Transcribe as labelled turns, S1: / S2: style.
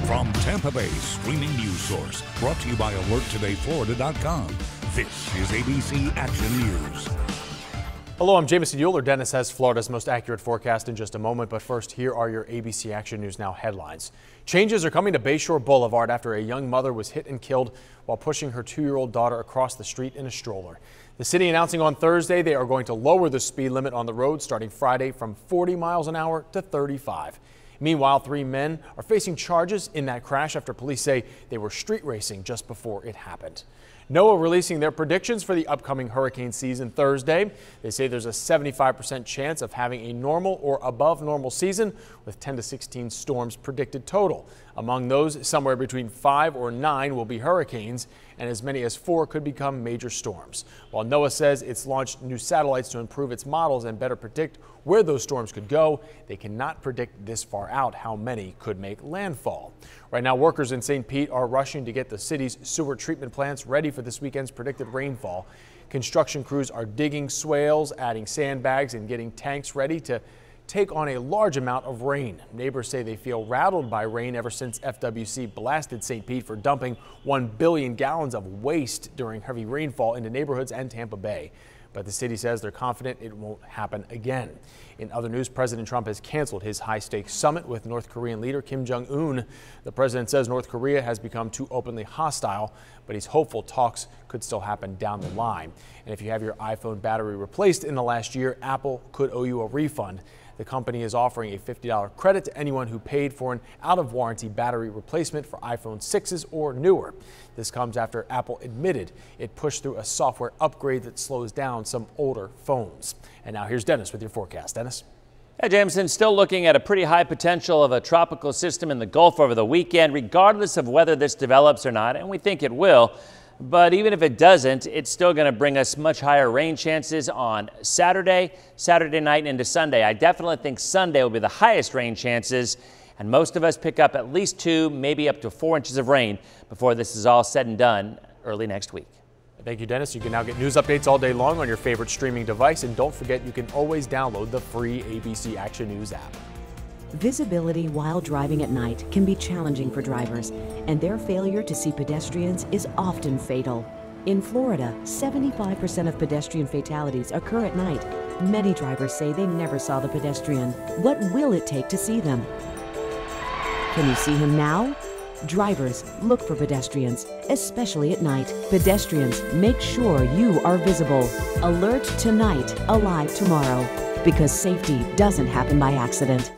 S1: From Tampa Bay streaming news source, brought to you by AlertTodayFlorida.com. This is ABC Action News.
S2: Hello, I'm Jamison Euler. Dennis has Florida's most accurate forecast in just a moment, but first, here are your ABC Action News Now headlines. Changes are coming to Bayshore Boulevard after a young mother was hit and killed while pushing her 2-year-old daughter across the street in a stroller. The city announcing on Thursday they are going to lower the speed limit on the road starting Friday from 40 miles an hour to 35. Meanwhile, 3 men are facing charges in that crash after police say they were street racing just before it happened. NOAA releasing their predictions for the upcoming hurricane season Thursday. They say there's a 75% chance of having a normal or above normal season with 10 to 16 storms predicted total. Among those, somewhere between 5 or 9 will be hurricanes, and as many as 4 could become major storms. While NOAA says it's launched new satellites to improve its models and better predict where those storms could go, they cannot predict this far out how many could make landfall. Right now, workers in St. Pete are rushing to get the city's sewer treatment plants ready for this weekend's predicted rainfall. Construction crews are digging swales, adding sandbags, and getting tanks ready to take on a large amount of rain. Neighbors say they feel rattled by rain ever since FWC blasted St. Pete for dumping 1 billion gallons of waste during heavy rainfall into neighborhoods and Tampa Bay. But the city says they're confident it won't happen again. In other news, President Trump has canceled his high-stakes summit with North Korean leader Kim Jong-un. The president says North Korea has become too openly hostile, but he's hopeful talks could still happen down the line. And if you have your iPhone battery replaced in the last year, Apple could owe you a refund. The company is offering a $50 credit to anyone who paid for an out-of-warranty battery replacement for iPhone 6s or newer. This comes after Apple admitted it pushed through a software upgrade that slows down some older phones. And now here's Dennis with your forecast. Dennis?
S3: Hey, Jameson, still looking at a pretty high potential of a tropical system in the Gulf over the weekend, regardless of whether this develops or not, and we think it will. But even if it doesn't, it's still going to bring us much higher rain chances on Saturday night and into Sunday. I definitely think Sunday will be the highest rain chances, and most of us pick up at least 2, maybe up to 4 inches of rain before this is all said and done early next week.
S2: Thank you, Dennis. You can now get news updates all day long on your favorite streaming device, and don't forget you can always download the free ABC Action News app.
S4: Visibility while driving at night can be challenging for drivers, and their failure to see pedestrians is often fatal. In Florida, 75% of pedestrian fatalities occur at night. Many drivers say they never saw the pedestrian. What will it take to see them? Can you see him now? Drivers, look for pedestrians, especially at night. Pedestrians, make sure you are visible. Alert tonight, alive tomorrow. Because safety doesn't happen by accident.